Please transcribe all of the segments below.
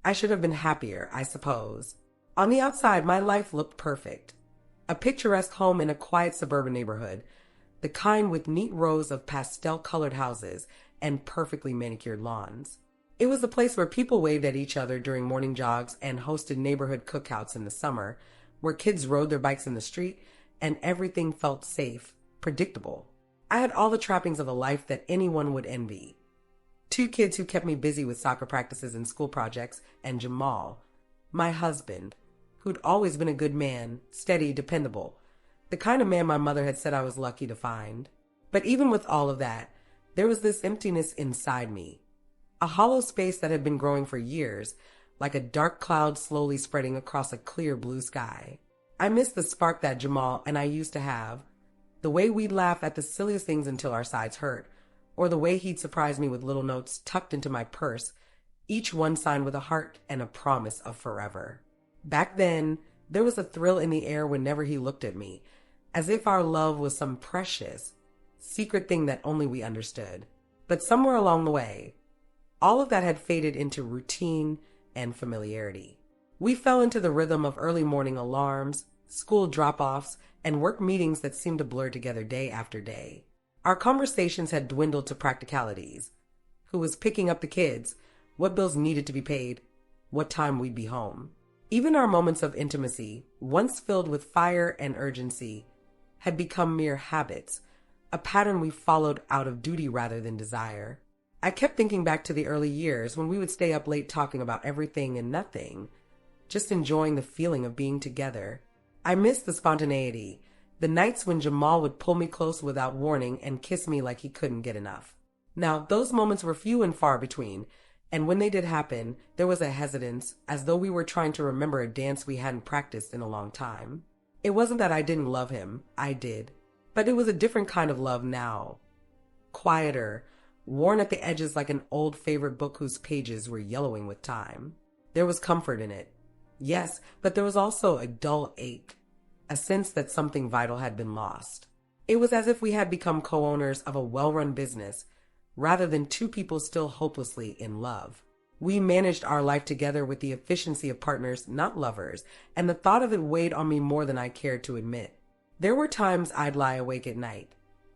I should have been happier, I suppose. On the outside, my life looked perfect. A picturesque home in a quiet suburban neighborhood, the kind with neat rows of pastel-colored houses and perfectly manicured lawns. It was a place where people waved at each other during morning jogs and hosted neighborhood cookouts in the summer, where kids rode their bikes in the street, and everything felt safe, predictable. I had all the trappings of a life that anyone would envy. 2 kids who kept me busy with soccer practices and school projects, and Jamal, my husband, who'd always been a good man, steady, dependable, the kind of man my mother had said I was lucky to find. But even with all of that, there was this emptiness inside me, a hollow space that had been growing for years, like a dark cloud slowly spreading across a clear blue sky. I missed the spark that Jamal and I used to have, the way we'd laugh at the silliest things until our sides hurt, or the way he'd surprise me with little notes tucked into my purse, each one signed with a heart and a promise of forever. Back then, there was a thrill in the air whenever he looked at me, as if our love was some precious, secret thing that only we understood. But somewhere along the way, all of that had faded into routine and familiarity. We fell into the rhythm of early morning alarms, school drop-offs, and work meetings that seemed to blur together day after day. Our conversations had dwindled to practicalities. Who was picking up the kids? What bills needed to be paid? What time we'd be home? Even our moments of intimacy, once filled with fire and urgency, had become mere habits, a pattern we followed out of duty rather than desire. I kept thinking back to the early years when we would stay up late talking about everything and nothing, just enjoying the feeling of being together. I missed the spontaneity, the nights when Jamal would pull me close without warning and kiss me like he couldn't get enough. Now, those moments were few and far between, and when they did happen, there was a hesitance, as though we were trying to remember a dance we hadn't practiced in a long time. It wasn't that I didn't love him, I did. But it was a different kind of love now. Quieter, worn at the edges like an old favorite book whose pages were yellowing with time. There was comfort in it. Yes, but there was also a dull ache, a sense that something vital had been lost. It was as if we had become co-owners of a well-run business, rather than 2 people still hopelessly in love. We managed our life together with the efficiency of partners, not lovers, and the thought of it weighed on me more than I cared to admit. There were times I'd lie awake at night,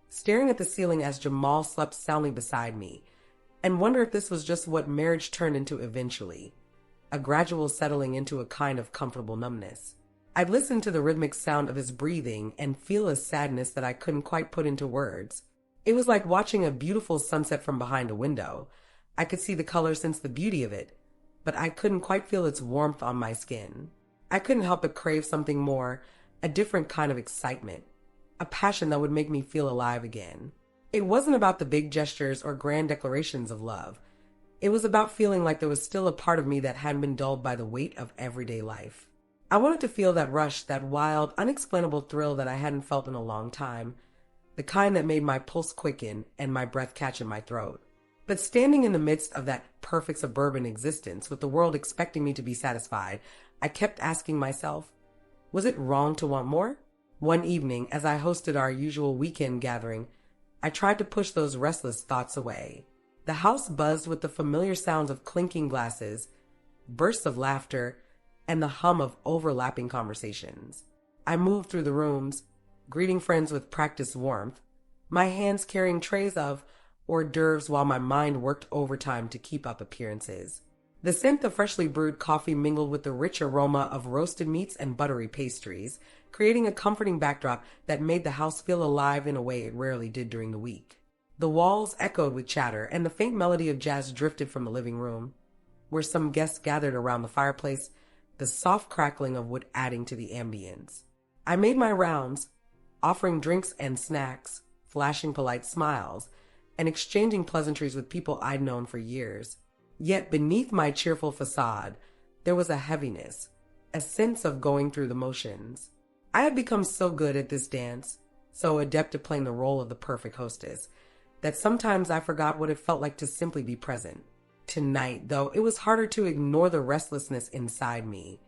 staring at the ceiling as Jamal slept soundly beside me, and wonder if this was just what marriage turned into eventually, a gradual settling into a kind of comfortable numbness. I'd listen to the rhythmic sound of his breathing and feel a sadness that I couldn't quite put into words. It was like watching a beautiful sunset from behind a window. I could see the color, sense the beauty of it, but I couldn't quite feel its warmth on my skin. I couldn't help but crave something more, a different kind of excitement, a passion that would make me feel alive again. It wasn't about the big gestures or grand declarations of love. It was about feeling like there was still a part of me that hadn't been dulled by the weight of everyday life. I wanted to feel that rush, that wild, unexplainable thrill that I hadn't felt in a long time, the kind that made my pulse quicken and my breath catch in my throat. But standing in the midst of that perfect suburban existence, with the world expecting me to be satisfied, I kept asking myself, was it wrong to want more? One evening, as I hosted our usual weekend gathering, I tried to push those restless thoughts away. The house buzzed with the familiar sounds of clinking glasses, bursts of laughter, and the hum of overlapping conversations. I moved through the rooms, greeting friends with practiced warmth, my hands carrying trays of hors d'oeuvres while my mind worked overtime to keep up appearances. The scent of freshly brewed coffee mingled with the rich aroma of roasted meats and buttery pastries, creating a comforting backdrop that made the house feel alive in a way it rarely did during the week. The walls echoed with chatter, and the faint melody of jazz drifted from the living room, where some guests gathered around the fireplace, the soft crackling of wood adding to the ambience. I made my rounds, offering drinks and snacks, flashing polite smiles, and exchanging pleasantries with people I'd known for years. Yet beneath my cheerful facade, there was a heaviness, a sense of going through the motions. I had become so good at this dance, so adept at playing the role of the perfect hostess, that sometimes I forgot what it felt like to simply be present. Tonight, though, it was harder to ignore the restlessness inside me,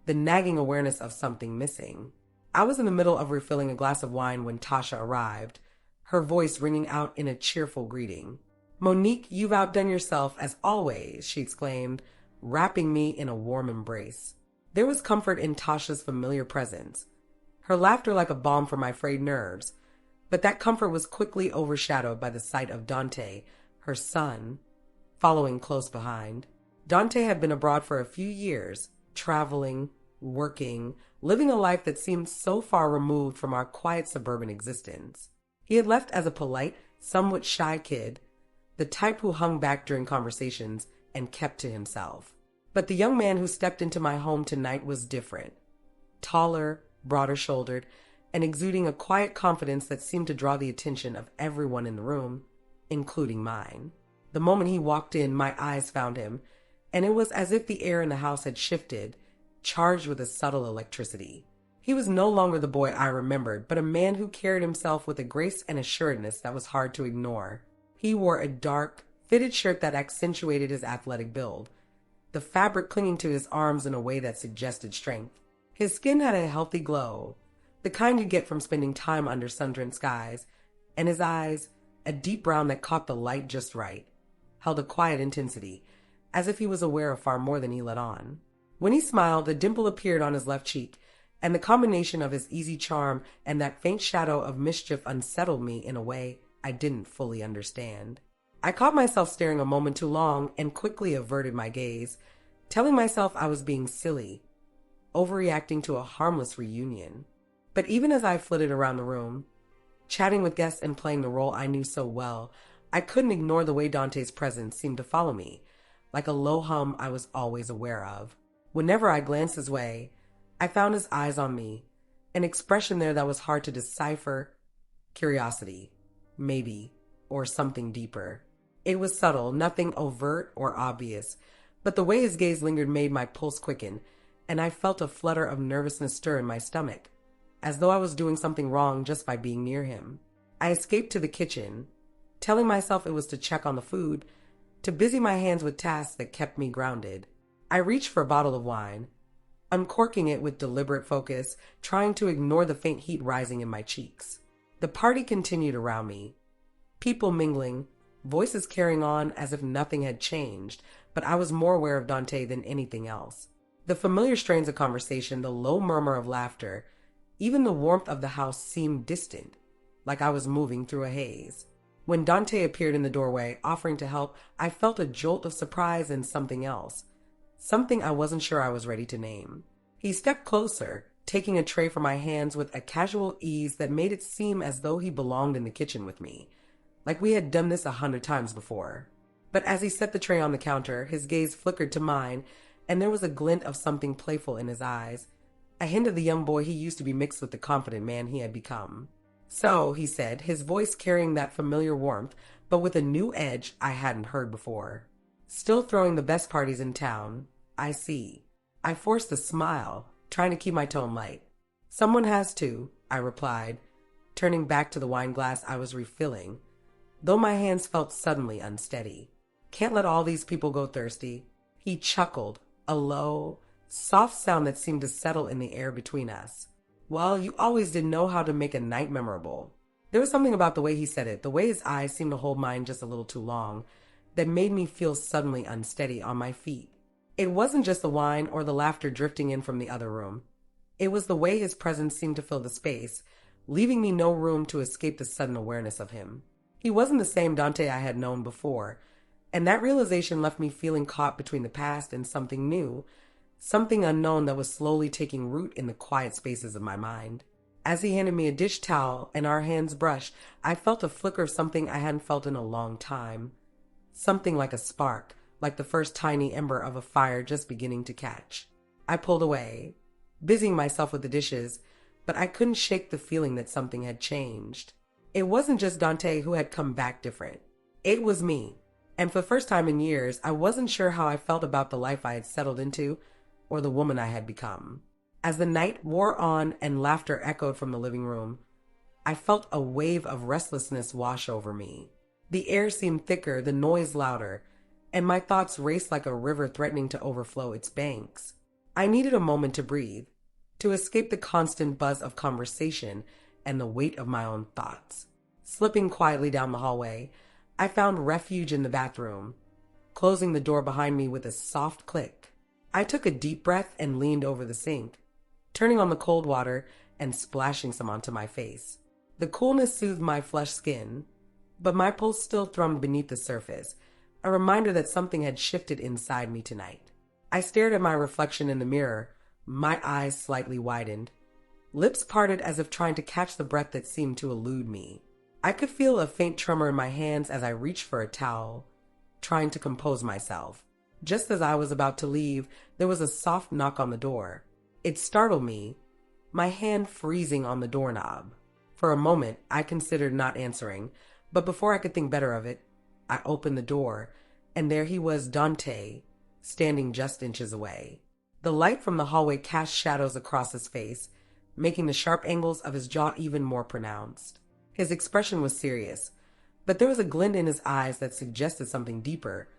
the nagging awareness of something missing. I was in the middle of refilling a glass of wine when Tasha arrived, her voice ringing out in a cheerful greeting. "Monique, you've outdone yourself, as always," she exclaimed, wrapping me in a warm embrace. There was comfort in Tasha's familiar presence, her laughter like a balm for my frayed nerves, but that comfort was quickly overshadowed by the sight of Dante, her son, following close behind. Dante had been abroad for a few years, traveling, working, living a life that seemed so far removed from our quiet suburban existence. He had left as a polite, somewhat shy kid, the type who hung back during conversations and kept to himself. But the young man who stepped into my home tonight was different. Taller, broader shouldered, and exuding a quiet confidence that seemed to draw the attention of everyone in the room, including mine. The moment he walked in, my eyes found him, and it was as if the air in the house had shifted, charged with a subtle electricity. He was no longer the boy I remembered, but a man who carried himself with a grace and assuredness that was hard to ignore. He wore a dark, fitted shirt that accentuated his athletic build, the fabric clinging to his arms in a way that suggested strength. His skin had a healthy glow, the kind you get from spending time under sun-drenched skies, and his eyes, a deep brown that caught the light just right, held a quiet intensity, as if he was aware of far more than he let on. When he smiled, a dimple appeared on his left cheek, and the combination of his easy charm and that faint shadow of mischief unsettled me in a way I didn't fully understand. I caught myself staring a moment too long and quickly averted my gaze, telling myself I was being silly, overreacting to a harmless reunion. But even as I flitted around the room, chatting with guests and playing the role I knew so well, I couldn't ignore the way Dante's presence seemed to follow me, like a low hum I was always aware of. Whenever I glanced his way, I found his eyes on me, an expression there that was hard to decipher. Curiosity, maybe, or something deeper. It was subtle, nothing overt or obvious, but the way his gaze lingered made my pulse quicken, and I felt a flutter of nervousness stir in my stomach, as though I was doing something wrong just by being near him. I escaped to the kitchen, telling myself it was to check on the food, to busy my hands with tasks that kept me grounded. I reached for a bottle of wine, uncorking it with deliberate focus, trying to ignore the faint heat rising in my cheeks. The party continued around me, people mingling, voices carrying on as if nothing had changed, but I was more aware of Dante than anything else. The familiar strains of conversation, the low murmur of laughter, even the warmth of the house seemed distant, like I was moving through a haze. When Dante appeared in the doorway, offering to help, I felt a jolt of surprise and something else, something I wasn't sure I was ready to name. He stepped closer, taking a tray from my hands with a casual ease that made it seem as though he belonged in the kitchen with me, like we had done this 100 times before. But as he set the tray on the counter, his gaze flickered to mine, and there was a glint of something playful in his eyes, a hint of the young boy he used to be mixed with the confident man he had become. "So," he said, his voice carrying that familiar warmth, but with a new edge I hadn't heard before. "Still throwing the best parties in town. I see." I forced a smile, trying to keep my tone light. "Someone has to," I replied, turning back to the wine glass I was refilling, though my hands felt suddenly unsteady. "Can't let all these people go thirsty." He chuckled, a low, soft sound that seemed to settle in the air between us. "Well, you always did know how to make a night memorable." There was something about the way he said it, the way his eyes seemed to hold mine just a little too long, that made me feel suddenly unsteady on my feet. It wasn't just the wine or the laughter drifting in from the other room. It was the way his presence seemed to fill the space, leaving me no room to escape the sudden awareness of him. He wasn't the same Dante I had known before, and that realization left me feeling caught between the past and something new, something unknown that was slowly taking root in the quiet spaces of my mind. As he handed me a dish towel and our hands brushed, I felt a flicker of something I hadn't felt in a long time. Something like a spark, like the first tiny ember of a fire just beginning to catch. I pulled away, busying myself with the dishes, but I couldn't shake the feeling that something had changed. It wasn't just Dante who had come back different. It was me. And for the first time in years, I wasn't sure how I felt about the life I had settled into or the woman I had become. As the night wore on and laughter echoed from the living room, I felt a wave of restlessness wash over me. The air seemed thicker, the noise louder, and my thoughts raced like a river threatening to overflow its banks. I needed a moment to breathe, to escape the constant buzz of conversation and the weight of my own thoughts. Slipping quietly down the hallway, I found refuge in the bathroom, closing the door behind me with a soft click. I took a deep breath and leaned over the sink, turning on the cold water and splashing some onto my face. The coolness soothed my flushed skin, but my pulse still thrummed beneath the surface, a reminder that something had shifted inside me tonight. I stared at my reflection in the mirror, my eyes slightly widened, lips parted as if trying to catch the breath that seemed to elude me. I could feel a faint tremor in my hands as I reached for a towel, trying to compose myself. Just as I was about to leave, there was a soft knock on the door. It startled me, my hand freezing on the doorknob. For a moment, I considered not answering, but before I could think better of it, I opened the door, and there he was, Dante, standing just inches away. The light from the hallway cast shadows across his face, making the sharp angles of his jaw even more pronounced. His expression was serious, but there was a glint in his eyes that suggested something deeper,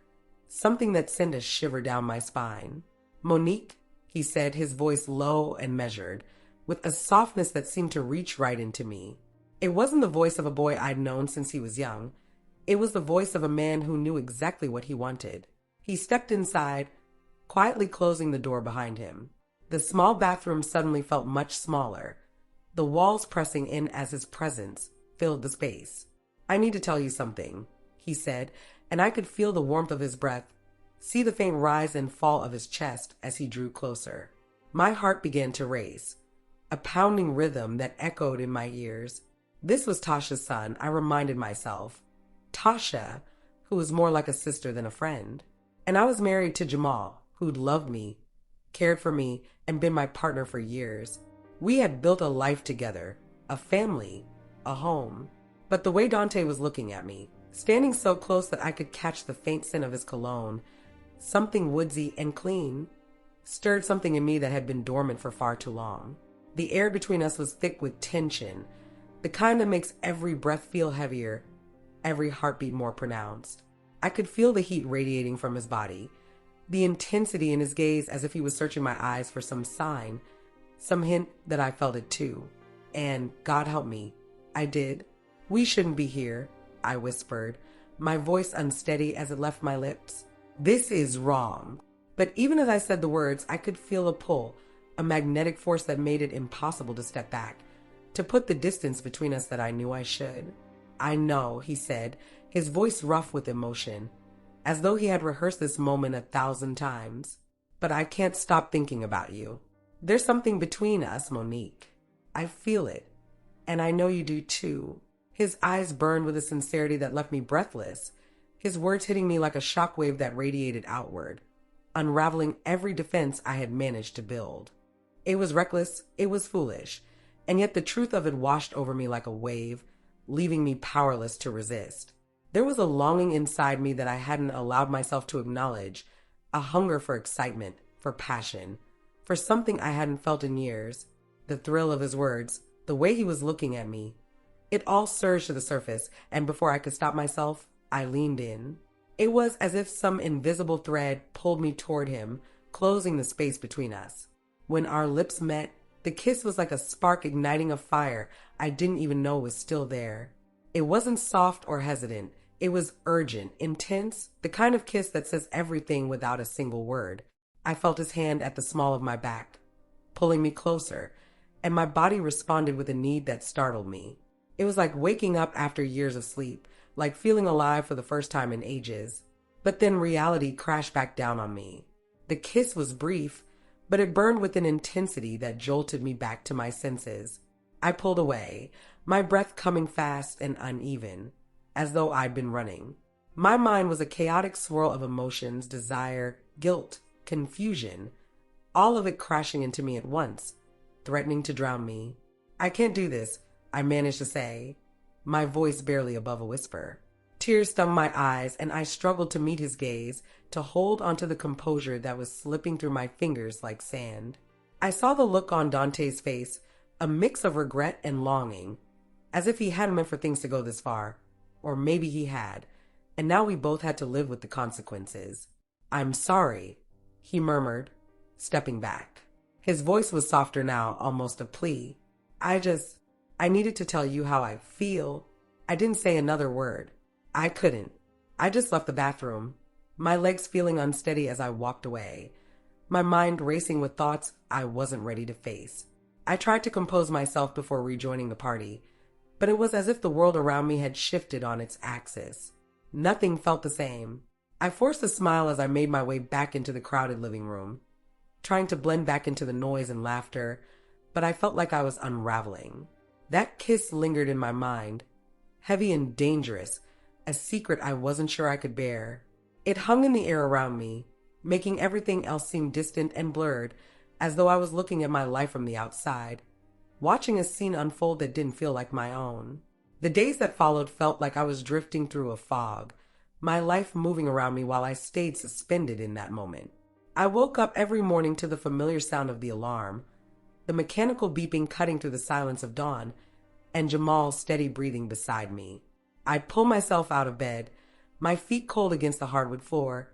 something that sent a shiver down my spine. "Monique," he said, his voice low and measured, with a softness that seemed to reach right into me. It wasn't the voice of a boy I'd known since he was young. It was the voice of a man who knew exactly what he wanted. He stepped inside, quietly closing the door behind him. The small bathroom suddenly felt much smaller, the walls pressing in as his presence filled the space. "I need to tell you something," he said, and I could feel the warmth of his breath, see the faint rise and fall of his chest as he drew closer. My heart began to race, a pounding rhythm that echoed in my ears. This was Tasha's son, I reminded myself. Tasha, who was more like a sister than a friend. And I was married to Jamal, who'd loved me, cared for me, and been my partner for years. We had built a life together, a family, a home. But the way Dante was looking at me, standing so close that I could catch the faint scent of his cologne, something woodsy and clean, stirred something in me that had been dormant for far too long. The air between us was thick with tension, the kind that makes every breath feel heavier, every heartbeat more pronounced. I could feel the heat radiating from his body, the intensity in his gaze as if he was searching my eyes for some sign, some hint that I felt it too. And, God help me, I did. "We shouldn't be here," I whispered, my voice unsteady as it left my lips. "This is wrong." But even as I said the words, I could feel a pull, a magnetic force that made it impossible to step back, to put the distance between us that I knew I should. "I know," he said, his voice rough with emotion, as though he had rehearsed this moment 1,000 times. "But I can't stop thinking about you. There's something between us, Monique. I feel it, and I know you do too." His eyes burned with a sincerity that left me breathless, his words hitting me like a shockwave that radiated outward, unraveling every defense I had managed to build. It was reckless, it was foolish, and yet the truth of it washed over me like a wave, leaving me powerless to resist. There was a longing inside me that I hadn't allowed myself to acknowledge, a hunger for excitement, for passion, for something I hadn't felt in years. The thrill of his words, the way he was looking at me, it all surged to the surface, and before I could stop myself, I leaned in. It was as if some invisible thread pulled me toward him, closing the space between us. When our lips met, the kiss was like a spark igniting a fire I didn't even know was still there. It wasn't soft or hesitant. It was urgent, intense, the kind of kiss that says everything without a single word. I felt his hand at the small of my back, pulling me closer, and my body responded with a need that startled me. It was like waking up after years of sleep, like feeling alive for the first time in ages. But then reality crashed back down on me. The kiss was brief, but it burned with an intensity that jolted me back to my senses. I pulled away, my breath coming fast and uneven, as though I'd been running. My mind was a chaotic swirl of emotions, desire, guilt, confusion, all of it crashing into me at once, threatening to drown me. "I can't do this," I managed to say, my voice barely above a whisper. Tears stung my eyes, and I struggled to meet his gaze, to hold onto the composure that was slipping through my fingers like sand. I saw the look on Dante's face, a mix of regret and longing, as if he hadn't meant for things to go this far. Or maybe he had, and now we both had to live with the consequences. "I'm sorry," he murmured, stepping back. His voice was softer now, almost a plea. I needed to tell you how I feel." I didn't say another word. I couldn't. I just left the bathroom, my legs feeling unsteady as I walked away, my mind racing with thoughts I wasn't ready to face. I tried to compose myself before rejoining the party, but it was as if the world around me had shifted on its axis. Nothing felt the same. I forced a smile as I made my way back into the crowded living room, trying to blend back into the noise and laughter, but I felt like I was unraveling. That kiss lingered in my mind, heavy and dangerous, a secret I wasn't sure I could bear. It hung in the air around me, making everything else seem distant and blurred, as though I was looking at my life from the outside, watching a scene unfold that didn't feel like my own. The days that followed felt like I was drifting through a fog, my life moving around me while I stayed suspended in that moment. I woke up every morning to the familiar sound of the alarm, the mechanical beeping cutting through the silence of dawn, and Jamal's steady breathing beside me. I'd pull myself out of bed, my feet cold against the hardwood floor,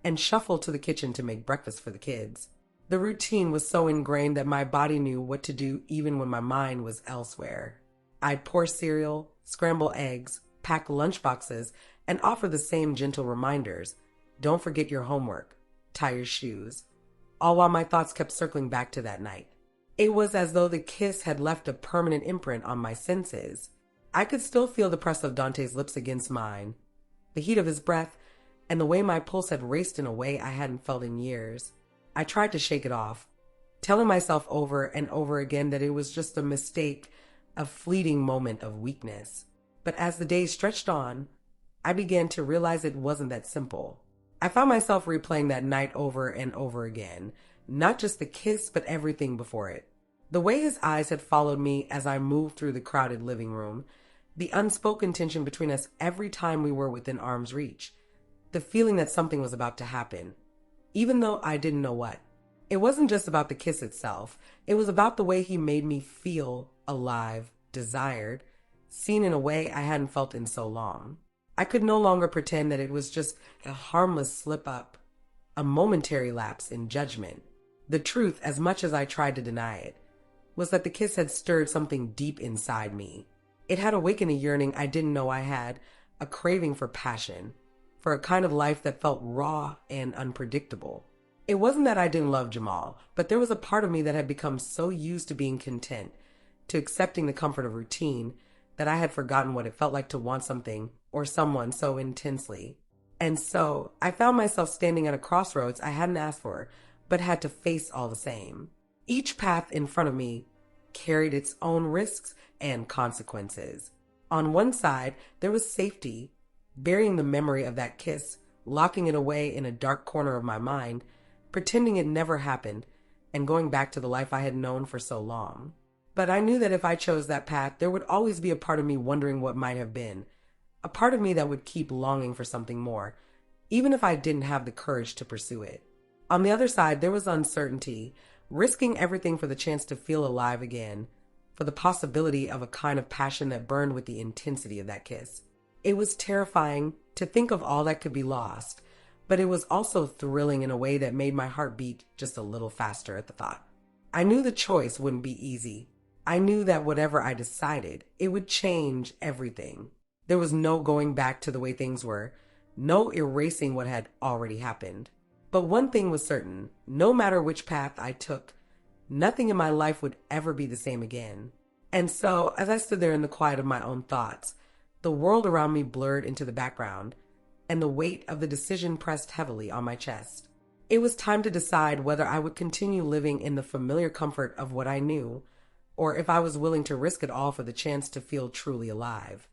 and shuffle to the kitchen to make breakfast for the kids. The routine was so ingrained that my body knew what to do even when my mind was elsewhere. I'd pour cereal, scramble eggs, pack lunchboxes, and offer the same gentle reminders. Don't forget your homework. Tie your shoes. All while my thoughts kept circling back to that night. It was as though the kiss had left a permanent imprint on my senses. I could still feel the press of Dante's lips against mine, the heat of his breath, and the way my pulse had raced in a way I hadn't felt in years. I tried to shake it off, telling myself over and over again that it was just a mistake, a fleeting moment of weakness. But as the days stretched on, I began to realize it wasn't that simple. I found myself replaying that night over and over again, not just the kiss, but everything before it. The way his eyes had followed me as I moved through the crowded living room, the unspoken tension between us every time we were within arm's reach, the feeling that something was about to happen, even though I didn't know what. It wasn't just about the kiss itself. It was about the way he made me feel alive, desired, seen in a way I hadn't felt in so long. I could no longer pretend that it was just a harmless slip-up, a momentary lapse in judgment. The truth, as much as I tried to deny it, was that the kiss had stirred something deep inside me. It had awakened a yearning I didn't know I had, a craving for passion, for a kind of life that felt raw and unpredictable. It wasn't that I didn't love Jamal, but there was a part of me that had become so used to being content, to accepting the comfort of routine, that I had forgotten what it felt like to want something or someone so intensely. And so I found myself standing at a crossroads I hadn't asked for, but had to face all the same. Each path in front of me carried its own risks and consequences. On one side, there was safety, burying the memory of that kiss, locking it away in a dark corner of my mind, pretending it never happened, and going back to the life I had known for so long. But I knew that if I chose that path, there would always be a part of me wondering what might have been, a part of me that would keep longing for something more, even if I didn't have the courage to pursue it. On the other side, there was uncertainty, risking everything for the chance to feel alive again, for the possibility of a kind of passion that burned with the intensity of that kiss. It was terrifying to think of all that could be lost, but it was also thrilling in a way that made my heart beat just a little faster at the thought. I knew the choice wouldn't be easy. I knew that whatever I decided, it would change everything. There was no going back to the way things were, no erasing what had already happened. But one thing was certain, no matter which path I took, nothing in my life would ever be the same again. And so, as I stood there in the quiet of my own thoughts, the world around me blurred into the background, and the weight of the decision pressed heavily on my chest. It was time to decide whether I would continue living in the familiar comfort of what I knew, or if I was willing to risk it all for the chance to feel truly alive.